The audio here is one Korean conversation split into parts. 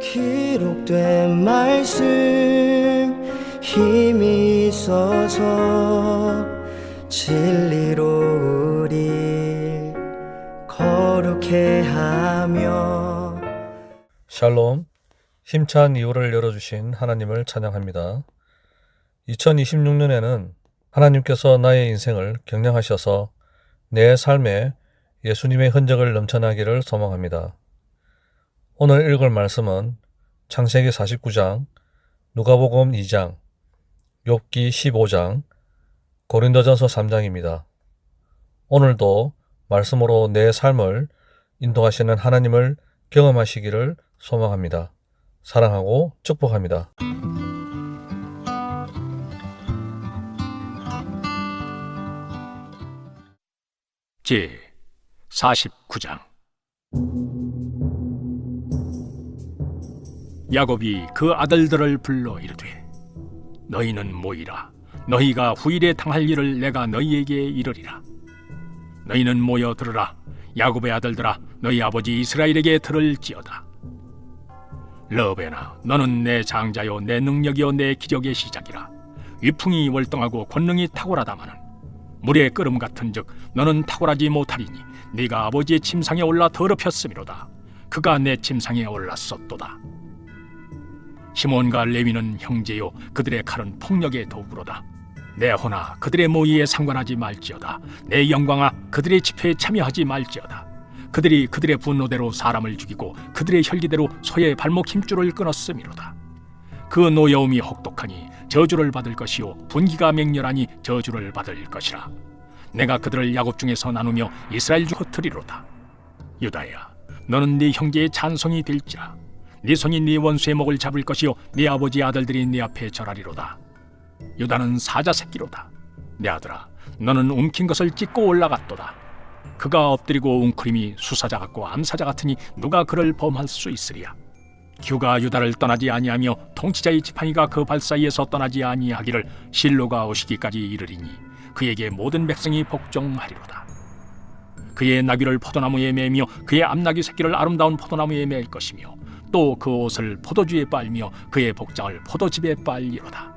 기록된 말씀 힘이 있어서 진리로 우리 거룩해 하며. 샬롬, 힘찬 이후를 열어주신 하나님을 찬양합니다. 2026년에는 하나님께서 나의 인생을 경량하셔서 내 삶에 예수님의 흔적을 넘쳐나기를 소망합니다. 오늘 읽을 말씀은 창세기 49장, 누가복음 2장, 욥기 15장, 고린도전서 3장입니다. 오늘도 말씀으로 내 삶을 인도하시는 하나님을 경험하시기를 소망합니다. 사랑하고 축복합니다. 제 49장. 야곱이 그 아들들을 불러 이르되, 너희는 모이라. 너희가 후일에 당할 일을 내가 너희에게 이르리라. 너희는 모여 들으라. 야곱의 아들들아, 너희 아버지 이스라엘에게 들을지어다. 르우벤아, 너는 내 장자요 내 능력이요 내 기적의 시작이라. 위풍이 월등하고 권능이 탁월하다마는 물의 끓음 같은즉 너는 탁월하지 못하리니 네가 아버지의 침상에 올라 더럽혔음이로다. 그가 내 침상에 올랐었도다. 시몬과 레위는 형제요 그들의 칼은 폭력의 도구로다. 내 혼아, 그들의 모의에 상관하지 말지어다. 내 영광아, 그들의 집회에 참여하지 말지어다. 그들이 그들의 분노대로 사람을 죽이고 그들의 혈기대로 소의 발목 힘줄을 끊었음이로다. 그 노여움이 혹독하니 저주를 받을 것이요 분기가 맹렬하니 저주를 받을 것이라. 내가 그들을 야곱 중에서 나누며 이스라엘 중 흩으리로다. 유다야, 너는 네 형제의 찬송이 될지라. 네 손이 네 원수의 목을 잡을 것이요 네 아버지 아들들이 네 앞에 절하리로다. 유다는 사자 새끼로다. 내 아들아, 너는 움킨 것을 찢고 올라갔도다. 그가 엎드리고 웅크림이 수사자 같고 암사자 같으니 누가 그를 범할 수 있으리야. 규가 유다를 떠나지 아니하며 통치자의 지팡이가 그 발 사이에서 떠나지 아니하기를 실로가 오시기까지 이르리니 그에게 모든 백성이 복종하리로다. 그의 나귀를 포도나무에 매며 그의 암나귀 새끼를 아름다운 포도나무에 맬 것이며 또 그 옷을 포도주에 빨며 그의 복장을 포도즙에 빨리로다.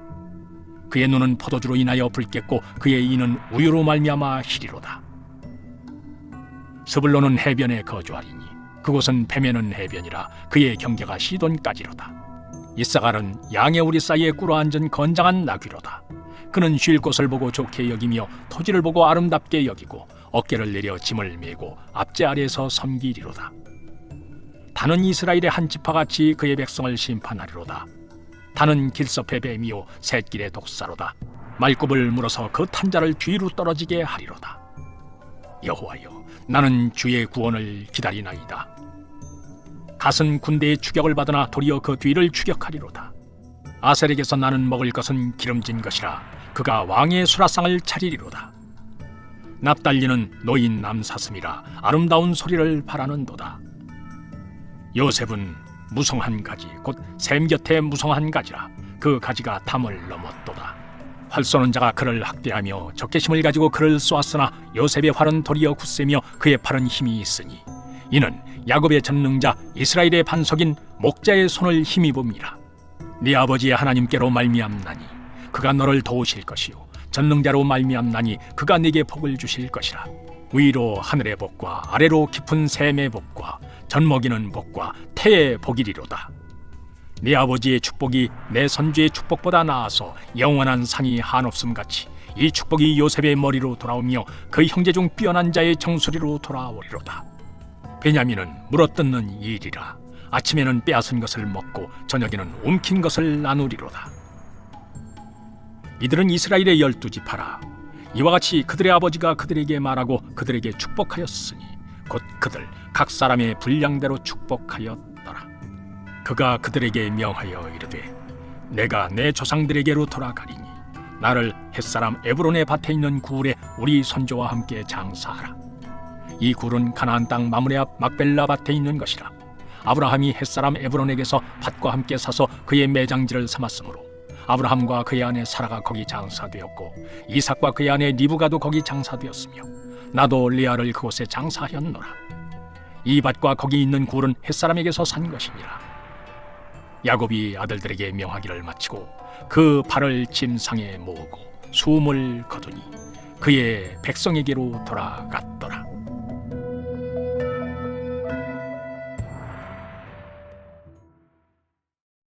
그의 눈은 포도주로 인하여 붉겠고 그의 이는 우유로 말미암아 희리로다. 스불론은 해변에 거주하리니 그곳은 베메는 해변이라. 그의 경계가 시돈까지로다. 이사갈은 양의 우리 사이에 꿇어앉은 건장한 나귀로다. 그는 쉴 곳을 보고 좋게 여기며 토지를 보고 아름답게 여기고 어깨를 내려 짐을 메고 앞제 아래에서 섬기리로다. 다는 이스라엘의 한 지파같이 그의 백성을 심판하리로다. 다는 길섭의 뱀이요 샛길의 독사로다. 말굽을 물어서 그 탄자를 뒤로 떨어지게 하리로다. 여호와여, 나는 주의 구원을 기다리나이다. 갓은 군대의 추격을 받으나 도리어 그 뒤를 추격하리로다. 아셀에게서 나는 먹을 것은 기름진 것이라. 그가 왕의 수라상을 차리리로다. 납달리는 노인 남사슴이라. 아름다운 소리를 바라는도다. 요셉은 무성한 가지 곧 샘 곁에 무성한 가지라. 그 가지가 담을 넘었도다. 활 쏘는 자가 그를 학대하며 적개심을 가지고 그를 쏘았으나 요셉의 활은 도리어 굳세며 그의 팔은 힘이 있으니 이는 야곱의 전능자 이스라엘의 반석인 목자의 손을 힘입음이라. 네 아버지의 하나님께로 말미암나니 그가 너를 도우실 것이요 전능자로 말미암나니 그가 네게 복을 주실 것이라. 위로 하늘의 복과 아래로 깊은 샘의 복과 젖먹이는 복과 태의 복이리로다. 네 아버지의 축복이 내 선주의 축복보다 나아서 영원한 산이 한없음같이 이 축복이 요셉의 머리로 돌아오며 그 형제 중 뛰어난 자의 정수리로 돌아오리로다. 베냐민은 물어뜯는 일이라. 아침에는 빼앗은 것을 먹고 저녁에는 움킨 것을 나누리로다. 이들은 이스라엘의 12지파라. 이와 같이 그들의 아버지가 그들에게 말하고 그들에게 축복하였으니 곧 그들 각 사람의 분량대로 축복하였더라. 그가 그들에게 명하여 이르되, 내가 내 조상들에게로 돌아가리니 나를 햇사람 에브론의 밭에 있는 굴에 우리 선조와 함께 장사하라. 이 굴은 가나안 땅 마므레 앞 막벨라 밭에 있는 것이라. 아브라함이 햇사람 에브론에게서 밭과 함께 사서 그의 매장지를 삼았으므로 아브라함과 그의 아내 사라가 거기 장사되었고 이삭과 그의 아내 리브가도 거기 장사되었으며 나도 레아를 그곳에 장사하였노라. 이 밭과 거기 있는 굴은 햇사람에게서 산 것이니라. 야곱이 아들들에게 명하기를 마치고 그 발을 침상에 모으고 숨을 거두니 그의 백성에게로 돌아갔더라.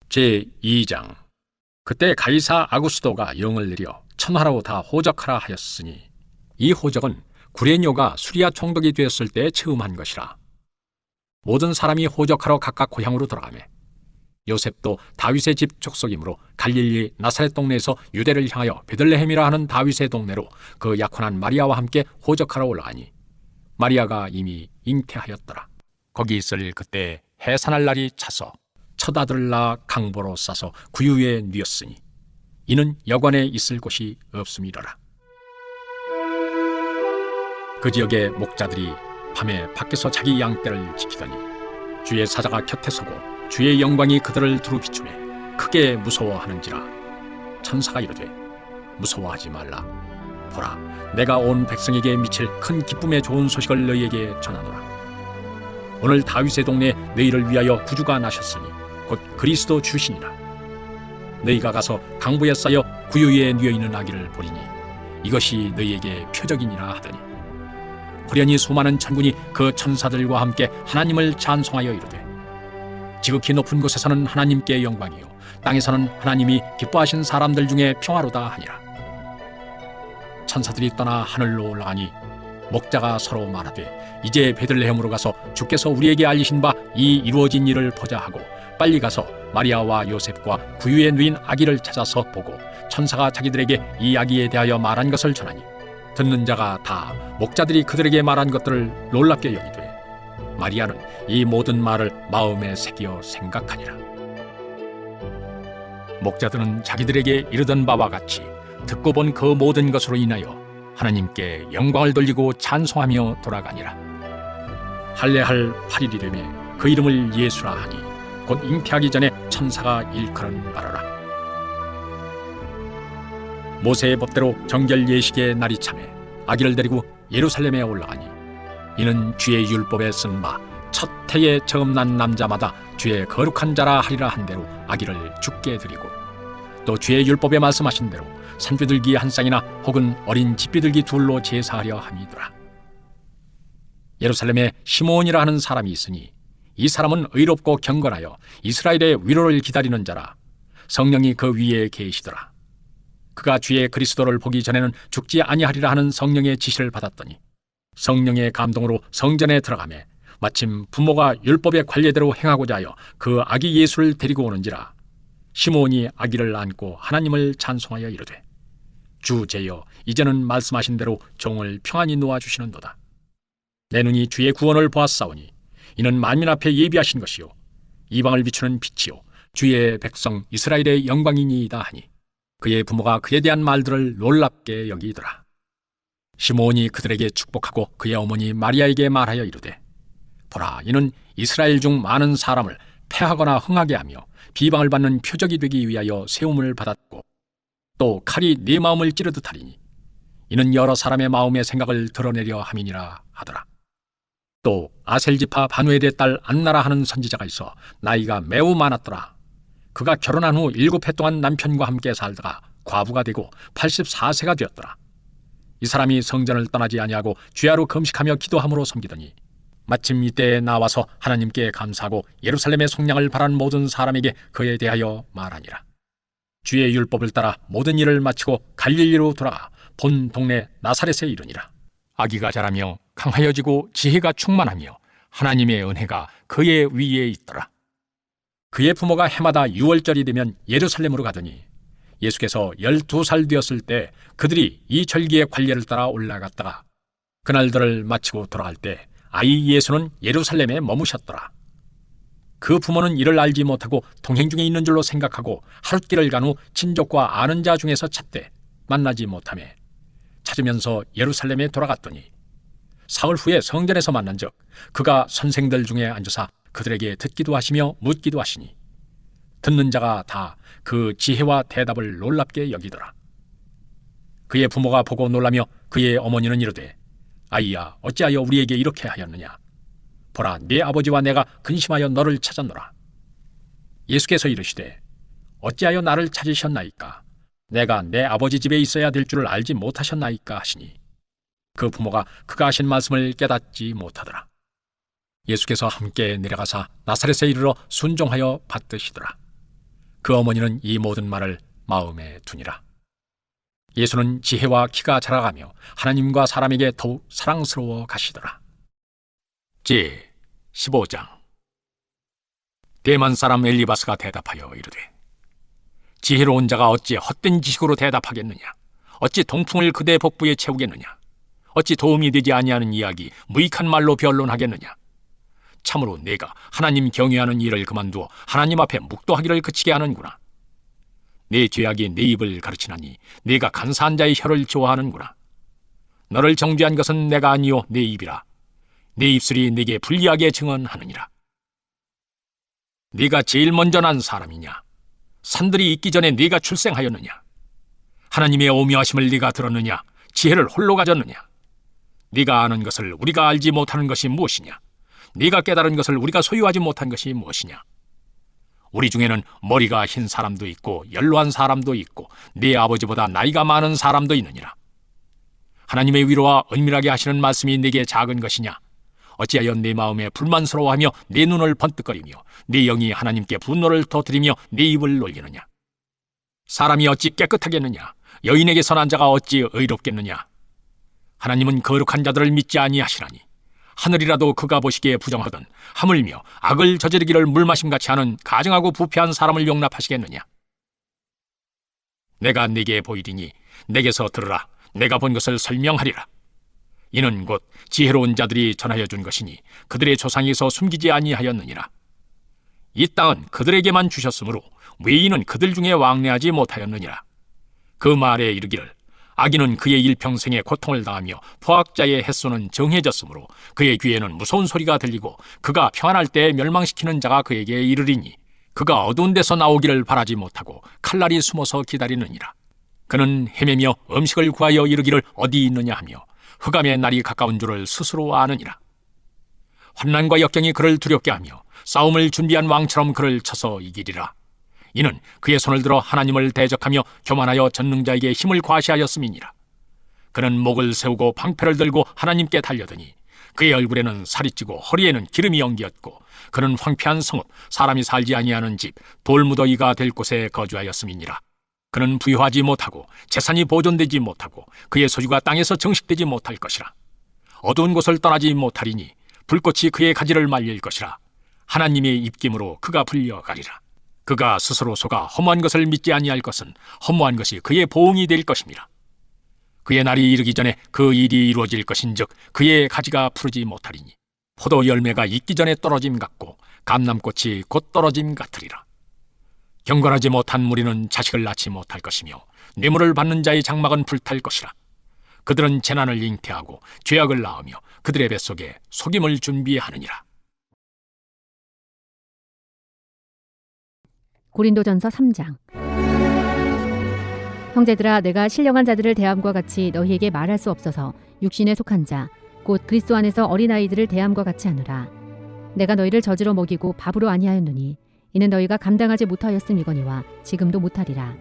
제2장. 그때 가이사 아구스도가 영을 내려 천하로 다 호적하라 하였으니 이 호적은 구레뇨가 수리아 총독이 되었을 때 처음 한 것이라. 모든 사람이 호적하러 각각 고향으로 돌아가매 요셉도 다윗의 집 족속이므로 갈릴리 나사렛 동네에서 유대를 향하여 베들레헴이라 하는 다윗의 동네로 그 약혼한 마리아와 함께 호적하러 올라가니 마리아가 이미 잉태하였더라. 거기 있을 그때 해산할 날이 차서 첫 아들을 낳아 강보로 싸서 구유에 뉘었으니 이는 여관에 있을 곳이 없음이러라. 그 지역의 목자들이 밤에 밖에서 자기 양떼를 지키더니 주의 사자가 곁에 서고 주의 영광이 그들을 두루 비추매 크게 무서워하는지라. 천사가 이르되 무서워하지 말라. 보라, 내가 온 백성에게 미칠 큰 기쁨의 좋은 소식을 너희에게 전하노라. 오늘 다윗의 동네에 너희를 위하여 구주가 나셨으니 곧 그리스도 주시니라. 너희가 가서 강보에 쌓여 구유에 뉘어있는 아기를 보리니 이것이 너희에게 표적이니라 하더니 호련히 수많은 천군이 그 천사들과 함께 하나님을 찬송하여 이르되 지극히 높은 곳에서는 하나님께 영광이요 땅에서는 하나님이 기뻐하신 사람들 중에 평화로다 하니라. 천사들이 떠나 하늘로 올라가니 목자가 서로 말하되 이제 베들레헴으로 가서 주께서 우리에게 알리신 바 이 이루어진 일을 보자 하고 빨리 가서 마리아와 요셉과 구유에 누인 아기를 찾아서 보고 천사가 자기들에게 이 아기에 대하여 말한 것을 전하니 듣는 자가 다 목자들이 그들에게 말한 것들을 놀랍게 여기되 마리아는 이 모든 말을 마음에 새겨 생각하니라. 목자들은 자기들에게 이르던 바와 같이 듣고 본 그 모든 것으로 인하여 하나님께 영광을 돌리고 찬송하며 돌아가니라. 할례할 8일이 되매 그 이름을 예수라 하니 곧 잉태하기 전에 천사가 일컬은 바라라. 모세의 법대로 정결 예식의 날이 차매 아기를 데리고 예루살렘에 올라가니 이는 주의 율법에 쓴 바 첫 해에 처음 난 남자마다 주의 거룩한 자라 하리라 한 대로 아기를 죽게 드리고 또 주의 율법에 말씀하신 대로 산비둘기 한 쌍이나 혹은 어린 집비둘기 둘로 제사하려 함이더라. 예루살렘에 시므온이라 하는 사람이 있으니 이 사람은 의롭고 경건하여 이스라엘의 위로를 기다리는 자라. 성령이 그 위에 계시더라. 그가 주의 그리스도를 보기 전에는 죽지 아니하리라 하는 성령의 지시를 받았더니 성령의 감동으로 성전에 들어가매 마침 부모가 율법의 관례대로 행하고자 하여 그 아기 예수를 데리고 오는지라. 시므온이 아기를 안고 하나님을 찬송하여 이르되 주 제여 이제는 말씀하신 대로 종을 평안히 놓아주시는도다. 내 눈이 주의 구원을 보았사오니 이는 만민 앞에 예비하신 것이요 이방을 비추는 빛이요 주의 백성 이스라엘의 영광이니이다 하니 그의 부모가 그에 대한 말들을 놀랍게 여기더라. 시므온이 그들에게 축복하고 그의 어머니 마리아에게 말하여 이르되 보라, 이는 이스라엘 중 많은 사람을 패하거나 흥하게 하며 비방을 받는 표적이 되기 위하여 세움을 받았고 또 칼이 네 마음을 찌르듯 하리니 이는 여러 사람의 마음의 생각을 드러내려 함이니라 하더라. 또 아셀지파 바누엘의 딸 안나라 하는 선지자가 있어 나이가 매우 많았더라. 그가 결혼한 후 7해 동안 남편과 함께 살다가 과부가 되고 84세가 되었더라. 이 사람이 성전을 떠나지 아니하고 주야로 금식하며 기도함으로 섬기더니 마침 이때에 나와서 하나님께 감사하고 예루살렘의 속량을 바란 모든 사람에게 그에 대하여 말하니라. 주의 율법을 따라 모든 일을 마치고 갈릴리로 돌아가 본 동네 나사렛에 이르니라. 아기가 자라며 강하여지고 지혜가 충만하며 하나님의 은혜가 그의 위에 있더라. 그의 부모가 해마다 6월절이 되면 예루살렘으로 가더니 예수께서 12살 되었을 때 그들이 이 절기의 관례를 따라 올라갔다가 그날들을 마치고 돌아갈 때 아이 예수는 예루살렘에 머무셨더라. 그 부모는 이를 알지 못하고 동행 중에 있는 줄로 생각하고 하룻길을 간 후 친족과 아는 자 중에서 찾되 만나지 못하매 찾으면서 예루살렘에 돌아갔더니 사흘 후에 성전에서 만난즉 그가 선생들 중에 앉으사 그들에게 듣기도 하시며 묻기도 하시니 듣는 자가 다 그 지혜와 대답을 놀랍게 여기더라. 그의 부모가 보고 놀라며 그의 어머니는 이르되 아이야, 어찌하여 우리에게 이렇게 하였느냐? 보라, 네 아버지와 내가 근심하여 너를 찾았노라. 예수께서 이르시되 어찌하여 나를 찾으셨나이까? 내가 내 아버지 집에 있어야 될 줄을 알지 못하셨나이까 하시니 그 부모가 그가 하신 말씀을 깨닫지 못하더라. 예수께서 함께 내려가사 나사렛에 이르러 순종하여 받드시더라. 그 어머니는 이 모든 말을 마음에 두니라. 예수는 지혜와 키가 자라가며 하나님과 사람에게 더욱 사랑스러워 가시더라. 제 15장. 대만 사람 엘리바스가 대답하여 이르되 지혜로운 자가 어찌 헛된 지식으로 대답하겠느냐? 어찌 동풍을 그대 복부에 채우겠느냐? 어찌 도움이 되지 아니하는 이야기 무익한 말로 변론하겠느냐? 참으로 내가 하나님 경외하는 일을 그만두어 하나님 앞에 묵도하기를 그치게 하는구나. 내 죄악이 내 입을 가르치나니 내가 간사한 자의 혀를 좋아하는구나. 너를 정죄한 것은 내가 아니요 내 입이라. 내 입술이 내게 불리하게 증언하느니라. 네가 제일 먼저 난 사람이냐? 산들이 있기 전에 네가 출생하였느냐? 하나님의 오묘하심을 네가 들었느냐? 지혜를 홀로 가졌느냐? 네가 아는 것을 우리가 알지 못하는 것이 무엇이냐? 네가 깨달은 것을 우리가 소유하지 못한 것이 무엇이냐? 우리 중에는 머리가 흰 사람도 있고 연로한 사람도 있고 네 아버지보다 나이가 많은 사람도 있느니라. 하나님의 위로와 은밀하게 하시는 말씀이 네게 작은 것이냐? 어찌하여 네 마음에 불만스러워하며 네 눈을 번뜩거리며 네 영이 하나님께 분노를 터뜨리며 네 입을 놀리느냐? 사람이 어찌 깨끗하겠느냐? 여인에게 선한 자가 어찌 의롭겠느냐? 하나님은 거룩한 자들을 믿지 아니하시나니 하늘이라도 그가 보시기에 부정하던 하물며 악을 저지르기를 물마심같이 하는 가증하고 부패한 사람을 용납하시겠느냐? 내가 네게 보이리니 내게서 들으라. 내가 본 것을 설명하리라. 이는 곧 지혜로운 자들이 전하여 준 것이니 그들의 조상에서 숨기지 아니하였느니라. 이 땅은 그들에게만 주셨으므로 외인은 그들 중에 왕래하지 못하였느니라. 그 말에 이르기를 악인은 그의 일평생에 고통을 당하며 포악자의 햇소는 정해졌으므로 그의 귀에는 무서운 소리가 들리고 그가 평안할 때에 멸망시키는 자가 그에게 이르리니 그가 어두운 데서 나오기를 바라지 못하고 칼날이 숨어서 기다리느니라. 그는 헤매며 음식을 구하여 이르기를 어디 있느냐 하며 흑암의 날이 가까운 줄을 스스로 아느니라. 환난과 역경이 그를 두렵게 하며 싸움을 준비한 왕처럼 그를 쳐서 이기리라. 이는 그의 손을 들어 하나님을 대적하며 교만하여 전능자에게 힘을 과시하였음이니라. 그는 목을 세우고 방패를 들고 하나님께 달려드니 그의 얼굴에는 살이 찌고 허리에는 기름이 엉기었고 그는 황폐한 성읍 사람이 살지 아니하는 집 돌무더기가 될 곳에 거주하였음이니라. 그는 부유하지 못하고 재산이 보존되지 못하고 그의 소유가 땅에서 정식되지 못할 것이라. 어두운 곳을 떠나지 못하리니 불꽃이 그의 가지를 말릴 것이라. 하나님의 입김으로 그가 불려가리라. 그가 스스로 속아 허무한 것을 믿지 아니할 것은 허무한 것이 그의 보응이 될 것임이라. 그의 날이 이르기 전에 그 일이 이루어질 것인즉 그의 가지가 푸르지 못하리니 포도 열매가 익기 전에 떨어짐 같고 감람꽃이 곧 떨어짐 같으리라. 경건하지 못한 무리는 자식을 낳지 못할 것이며 뇌물을 받는 자의 장막은 불탈 것이라. 그들은 재난을 잉태하고 죄악을 낳으며 그들의 뱃속에 속임을 준비하느니라. 고린도전서 3장. 형제들아, 내가 신령한 자들을 대함과 같이 너희에게 말할 수 없어서 육신에 속한 자 곧 그리스도 안에서 어린아이들을 대함과 같이 하노라. 내가 너희를 젖으로 먹이고 밥으로 아니하였노니 이는 너희가 감당하지 못하였음이거니와 지금도 못하리라.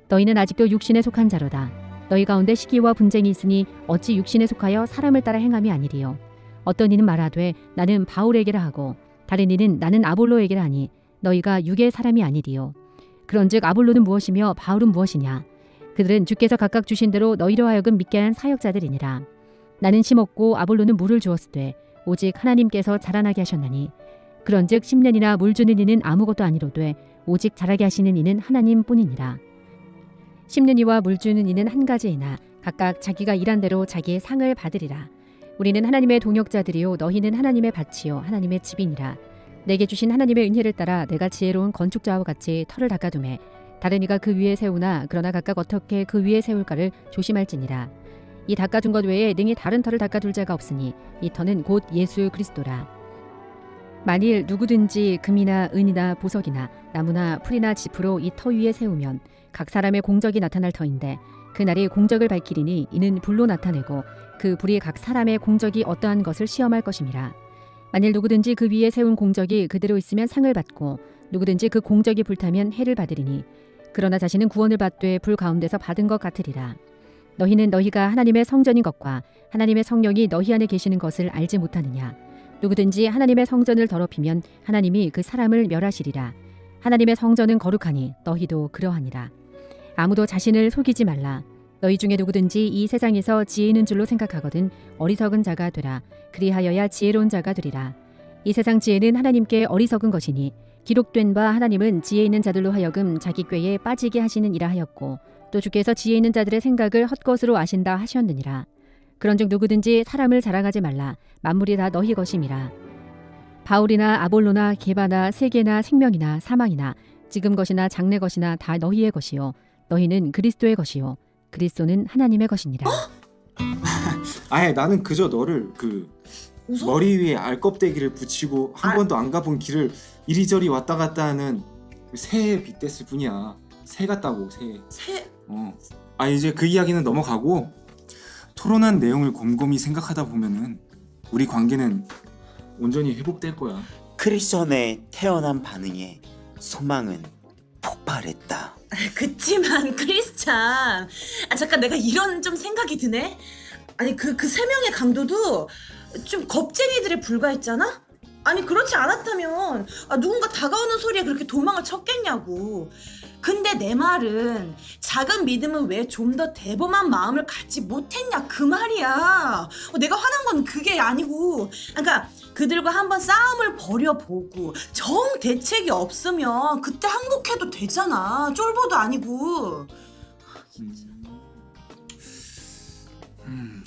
너희는 아직도 육신에 속한 자로다. 너희 가운데 시기와 분쟁이 있으니 어찌 육신에 속하여 사람을 따라 행함이 아니리요. 어떤 이는 말하되 나는 바울에게라 하고 다른 이는 나는 아볼로에게라 하니 너희가 육의 사람이 아니리요. 그런즉 아볼로는 무엇이며 바울은 무엇이냐? 그들은 주께서 각각 주신 대로 너희로 하여금 믿게 한 사역자들이니라. 나는 심었고 아볼로는 물을 주었으되 오직 하나님께서 자라나게 하셨나니 그런즉 심는이나 물 주는 이는 아무것도 아니로되 오직 자라게 하시는 이는 하나님뿐이니라. 심는 이와 물 주는 이는 한 가지이나 각각 자기가 일한 대로 자기의 상을 받으리라. 우리는 하나님의 동역자들이요 너희는 하나님의 밭이요 하나님의 집이니라. 내게 주신 하나님의 은혜를 따라 내가 지혜로운 건축자와 같이 터를 닦아두매 다른 이가 그 위에 세우나 그러나 각각 어떻게 그 위에 세울까를 조심할지니라. 이 닦아둔 것 외에 능히 다른 터를 닦아둘 자가 없으니 이 터는 곧 예수 그리스도라. 만일 누구든지 금이나 은이나 보석이나 나무나 풀이나 짚으로 이 터 위에 세우면 각 사람의 공적이 나타날 터인데 그날이 공적을 밝히리니 이는 불로 나타내고 그 불이 각 사람의 공적이 어떠한 것을 시험할 것임이라. 만일 누구든지 그 위에 세운 공적이 그대로 있으면 상을 받고 누구든지 그 공적이 불타면 해를 받으리니 그러나 자신은 구원을 받되 불 가운데서 받은 것 같으리라. 너희는 너희가 하나님의 성전인 것과 하나님의 성령이 너희 안에 계시는 것을 알지 못하느냐. 누구든지 하나님의 성전을 더럽히면 하나님이 그 사람을 멸하시리라. 하나님의 성전은 거룩하니 너희도 그러하니라. 아무도 자신을 속이지 말라. 너희 중에 누구든지 이 세상에서 지혜 있는 줄로 생각하거든 어리석은 자가 되라. 그리하여야 지혜로운 자가 되리라. 이 세상 지혜는 하나님께 어리석은 것이니 기록된 바 하나님은 지혜 있는 자들로 하여금 자기 꾀에 빠지게 하시는 이라 하였고 또 주께서 지혜 있는 자들의 생각을 헛것으로 아신다 하셨느니라. 그런즉 누구든지 사람을 자랑하지 말라. 만물이 다 너희 것임이라. 바울이나 아볼로나 게바나 세계나 생명이나 사망이나 지금 것이나 장래 것이나 다 너희의 것이요 너희는 그리스도의 것이요 그리스도는 하나님의 것이니라. 아예 나는 그저 너를 웃어? 머리 위에 알껍데기를 붙이고 한 번도 안 가본 길을 이리저리 왔다 갔다 하는 새에 빗댔을 뿐이야. 새 같다고, 새. 새? 이제 그 이야기는 넘어가고 토론한 내용을 곰곰이 생각하다 보면은 우리 관계는 온전히 회복될 거야. 크리스천의 태어난 반응에 소망은 폭발했다. 그치만 크리스찬, 잠깐 내가 이런 좀 생각이 드네. 아니 그 세 명의 강도도 좀 겁쟁이들에 불과했잖아. 아니 그렇지 않았다면 누군가 다가오는 소리에 그렇게 도망을 쳤겠냐고. 근데 내 말은 작은 믿음은 왜 좀 더 대범한 마음을 갖지 못했냐 그 말이야. 내가 화난 건 그게 아니고, 그러니까 그들과 한번 싸움을 벌여보고 정 대책이 없으면 그때 항복해도 되잖아. 쫄보도 아니고.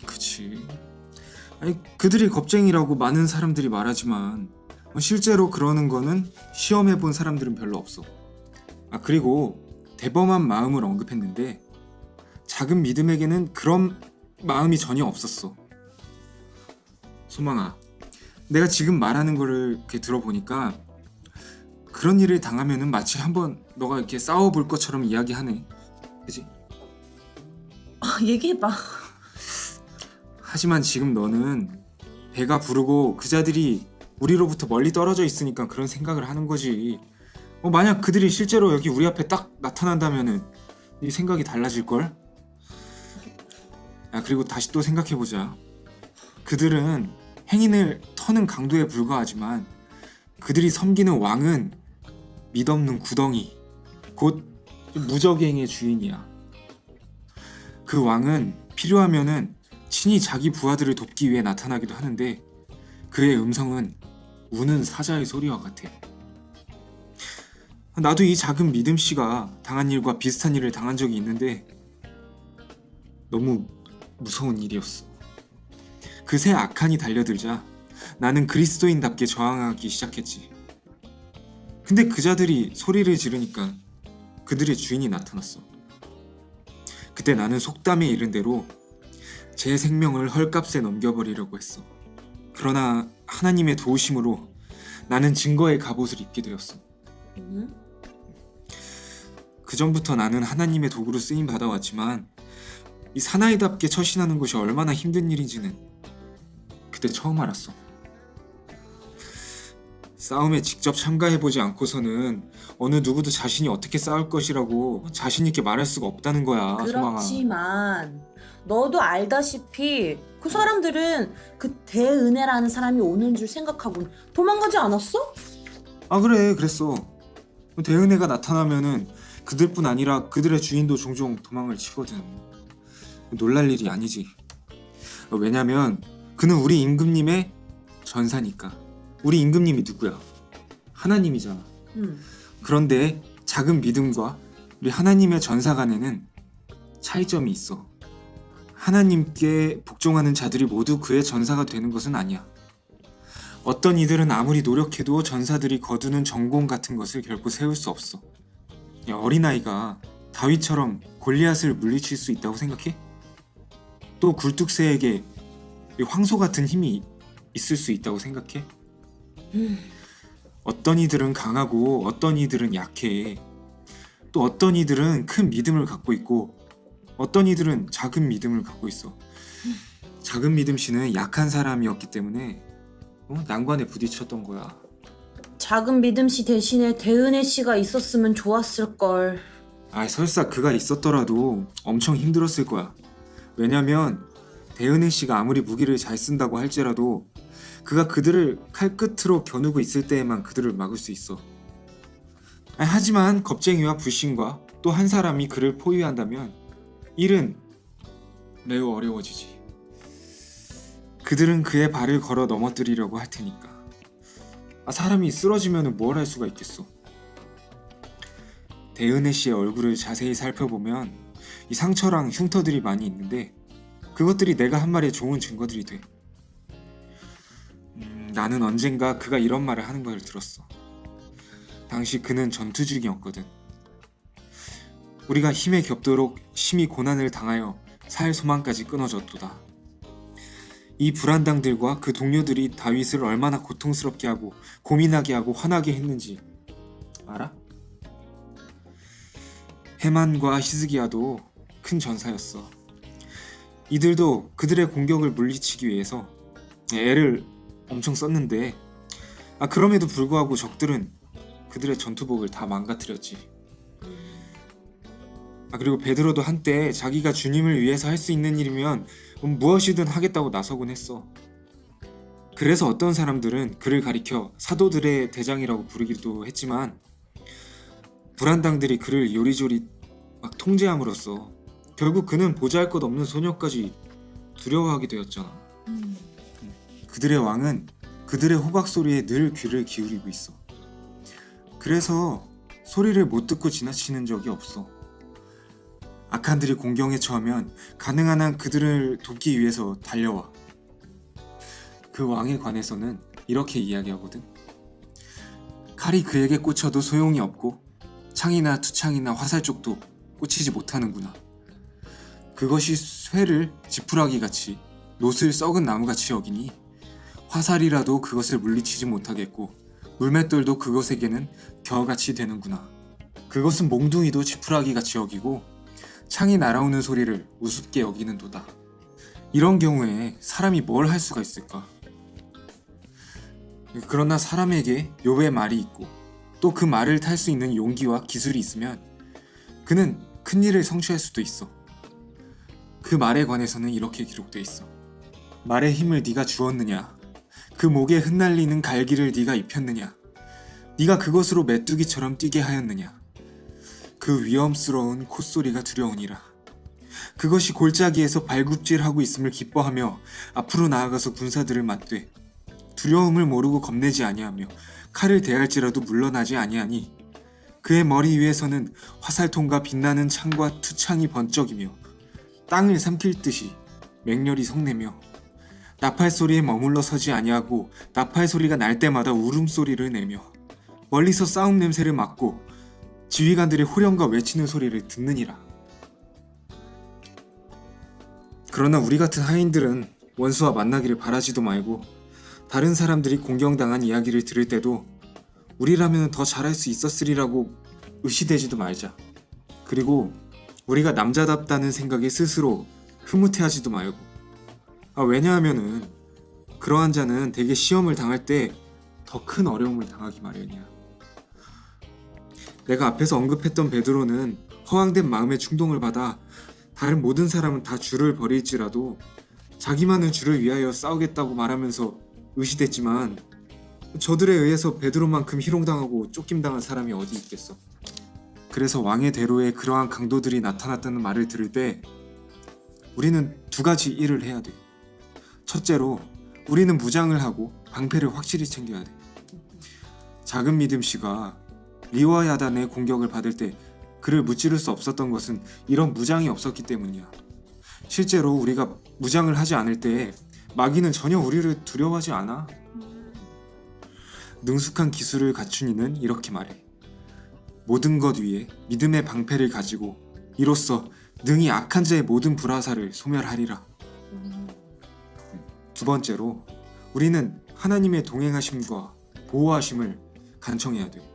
그치. 아니 그들이 겁쟁이라고 많은 사람들이 말하지만 실제로 그러는 거는 시험해 본 사람들은 별로 없어. 그리고 대범한 마음을 언급했는데 작은 믿음에게는 그런 마음이 전혀 없었어. 소망아, 내가 지금 말하는 거를 이렇게 들어보니까 그런 일을 당하면은 마치 한번 너가 이렇게 싸워볼 것처럼 이야기하네. 그치? 얘기해봐. 하지만 지금 너는 배가 부르고 그 자들이 우리로부터 멀리 떨어져 있으니까 그런 생각을 하는 거지. 만약 그들이 실제로 여기 우리 앞에 딱 나타난다면은 네 생각이 달라질걸? 그리고 다시 또 생각해보자. 그들은 행인을 터는 강도에 불과하지만 그들이 섬기는 왕은 믿없는 구덩이, 곧 무적행의 주인이야. 그 왕은 필요하면은 친히 자기 부하들을 돕기 위해 나타나기도 하는데 그의 음성은 우는 사자의 소리와 같아. 나도 이 작은 믿음 씨가 당한 일과 비슷한 일을 당한 적이 있는데 너무 무서운 일이었어. 그새 악한이 달려들자 나는 그리스도인답게 저항하기 시작했지. 근데 그 자들이 소리를 지르니까 그들의 주인이 나타났어. 그때 나는 속담에 이른 대로 제 생명을 헐값에 넘겨버리려고 했어. 그러나 하나님의 도우심으로 나는 증거의 갑옷을 입게 되었어. 그 전부터 나는 하나님의 도구로 쓰임 받아왔지만 이 사나이답게 처신하는 것이 얼마나 힘든 일인지는 그때 처음 알았어. 싸움에 직접 참가해보지 않고서는 어느 누구도 자신이 어떻게 싸울 것이라고 자신 있게 말할 수가 없다는 거야. 소망아. 그렇지만 너도 알다시피 그 사람들은 그 대은혜라는 사람이 오는 줄 생각하고 도망가지 않았어? 그래, 그랬어. 대은혜가 나타나면은 그들뿐 아니라 그들의 주인도 종종 도망을 치거든. 놀랄 일이 아니지. 왜냐면 그는 우리 임금님의 전사니까. 우리 임금님이 누구야? 하나님이잖아. 그런데 작은 믿음과 우리 하나님의 전사 간에는 차이점이 있어. 하나님께 복종하는 자들이 모두 그의 전사가 되는 것은 아니야. 어떤 이들은 아무리 노력해도 전사들이 거두는 전공 같은 것을 결코 세울 수 없어. 어린아이가 다윗처럼 골리앗을 물리칠 수 있다고 생각해? 또 굴뚝새에게 황소 같은 힘이 있을 수 있다고 생각해? 어떤 이들은 강하고 어떤 이들은 약해. 또 어떤 이들은 큰 믿음을 갖고 있고 어떤 이들은 작은 믿음을 갖고 있어. 작은 믿음 씨는 약한 사람이었기 때문에 난관에 부딪혔던 거야. 작은 믿음 씨 대신에 대은혜 씨가 있었으면 좋았을 걸. 설사 그가 있었더라도 엄청 힘들었을 거야. 왜냐면 대은혜 씨가 아무리 무기를 잘 쓴다고 할지라도 그가 그들을 칼끝으로 겨누고 있을 때에만 그들을 막을 수 있어. 하지만 겁쟁이와 불신과 또 한 사람이 그를 포위한다면 일은 매우 어려워지지. 그들은 그의 발을 걸어 넘어뜨리려고 할 테니까. 사람이 쓰러지면 뭘 할 수가 있겠어. 대은혜 씨의 얼굴을 자세히 살펴보면 이 상처랑 흉터들이 많이 있는데 그것들이 내가 한 말의 좋은 증거들이 돼. 나는 언젠가 그가 이런 말을 하는 걸 들었어. 당시 그는 전투 중이었거든. 우리가 힘에 겹도록 심히 고난을 당하여 살 소망까지 끊어졌도다. 이 불안당들과 그 동료들이 다윗을 얼마나 고통스럽게 하고 고민하게 하고 화나게 했는지 알아? 헤만과 히스기야도 큰 전사였어. 이들도 그들의 공격을 물리치기 위해서 애를 엄청 썼는데 그럼에도 불구하고 적들은 그들의 전투복을 다 망가뜨렸지. 그리고 베드로도 한때 자기가 주님을 위해서 할 수 있는 일이면 무엇이든 하겠다고 나서곤 했어. 그래서 어떤 사람들은 그를 가리켜 사도들의 대장이라고 부르기도 했지만 불안당들이 그를 요리조리 막 통제함으로써 결국 그는 보잘것없는 소녀까지 두려워하게 되었잖아. 그들의 왕은 그들의 호박 소리에 늘 귀를 기울이고 있어. 그래서 소리를 못 듣고 지나치는 적이 없어. 악한들이 공경에 처하면 가능한 한 그들을 돕기 위해서 달려와. 그 왕에 관해서는 이렇게 이야기하거든. 칼이 그에게 꽂혀도 소용이 없고 창이나 투창이나 화살쪽도 꽂히지 못하는구나. 그것이 쇠를 지푸라기같이 놋을 썩은 나무같이 여기니 화살이라도 그것을 물리치지 못하겠고 물맷돌도 그것에게는 겨같이 되는구나. 그것은 몽둥이도 지푸라기같이 여기고 창이 날아오는 소리를 우습게 여기는도다. 이런 경우에 사람이 뭘 할 수가 있을까? 그러나 사람에게 욥의 말이 있고 또 그 말을 탈 수 있는 용기와 기술이 있으면 그는 큰 일을 성취할 수도 있어. 그 말에 관해서는 이렇게 기록돼 있어. 말의 힘을 네가 주었느냐? 그 목에 흩날리는 갈기를 네가 입혔느냐? 네가 그것으로 메뚜기처럼 뛰게 하였느냐? 그 위험스러운 콧소리가 두려우니라. 그것이 골짜기에서 발굽질하고 있음을 기뻐하며 앞으로 나아가서 군사들을 맞되 두려움을 모르고 겁내지 아니하며 칼을 대할지라도 물러나지 아니하니 그의 머리 위에서는 화살통과 빛나는 창과 투창이 번쩍이며 땅을 삼킬 듯이 맹렬히 성내며 나팔 소리에 머물러 서지 아니하고 나팔 소리가 날 때마다 울음소리를 내며 멀리서 싸움 냄새를 맡고 지휘관들의 호령과 외치는 소리를 듣느니라. 그러나 우리 같은 하인들은 원수와 만나기를 바라지도 말고 다른 사람들이 공경당한 이야기를 들을 때도 우리라면 더 잘할 수 있었으리라고 의시되지도 말자. 그리고 우리가 남자답다는 생각에 스스로 흐뭇해하지도 말고. 왜냐하면은 그러한 자는 대개 시험을 당할 때 더 큰 어려움을 당하기 마련이야. 내가 앞에서 언급했던 베드로는 허황된 마음의 충동을 받아 다른 모든 사람은 다 주를 버릴지라도 자기만은 주를 위하여 싸우겠다고 말하면서 의시됐지만 저들에 의해서 베드로만큼 희롱당하고 쫓김당한 사람이 어디 있겠어. 그래서 왕의 대로에 그러한 강도들이 나타났다는 말을 들을 때 우리는 두 가지 일을 해야 돼. 첫째로 우리는 무장을 하고 방패를 확실히 챙겨야 돼. 작은 믿음 씨가 리워야단의 공격을 받을 때 그를 무찌를 수 없었던 것은 이런 무장이 없었기 때문이야. 실제로 우리가 무장을 하지 않을 때 마귀는 전혀 우리를 두려워하지 않아. 능숙한 기술을 갖춘 이는 이렇게 말해. 모든 것 위에 믿음의 방패를 가지고 이로써 능히 악한 자의 모든 불화살을 소멸하리라. 두 번째로 우리는 하나님의 동행하심과 보호하심을 간청해야 돼.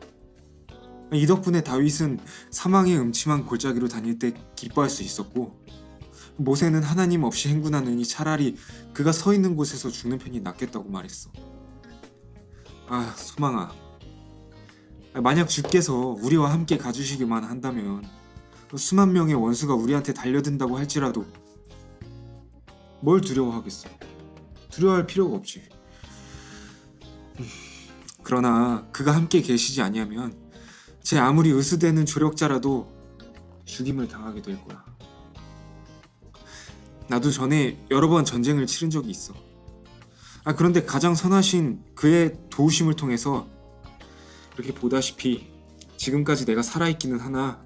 이 덕분에 다윗은 사망의 음침한 골짜기로 다닐 때 기뻐할 수 있었고 모세는 하나님 없이 행군하느니 차라리 그가 서 있는 곳에서 죽는 편이 낫겠다고 말했어. 소망아, 만약 주께서 우리와 함께 가주시기만 한다면 수만 명의 원수가 우리한테 달려든다고 할지라도 뭘 두려워하겠어? 두려워할 필요가 없지. 그러나 그가 함께 계시지 아니하면 제 아무리 의수되는 조력자라도 죽임을 당하게 될 거야. 나도 전에 여러 번 전쟁을 치른 적이 있어. 그런데 가장 선하신 그의 도우심을 통해서 이렇게 보다시피 지금까지 내가 살아있기는 하나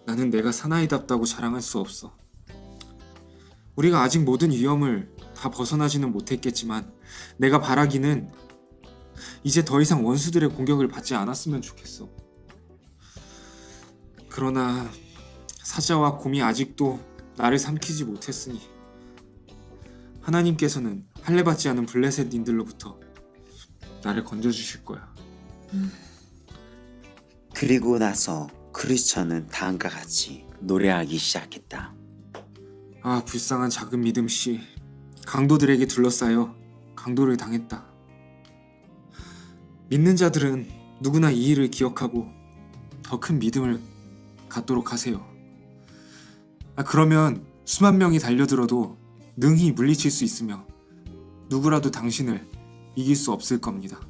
나는 내가 사나이답다고 자랑할 수 없어. 우리가 아직 모든 위험을 다 벗어나지는 못했겠지만 내가 바라기는 이제 더 이상 원수들의 공격을 받지 않았으면 좋겠어. 그러나 사자와 곰이 아직도 나를 삼키지 못했으니 하나님께서는 할례받지 않은 블레셋인들로부터 나를 건져주실 거야. 그리고 나서 크리스천은 다음과 같이 노래하기 시작했다. 불쌍한 작은 믿음씨, 강도들에게 둘러싸여 강도를 당했다. 믿는 자들은 누구나 이 일을 기억하고 더 큰 믿음을 갖도록 하세요. 그러면 수만 명이 달려들어도 능히 물리칠 수 있으며 누구라도 당신을 이길 수 없을 겁니다.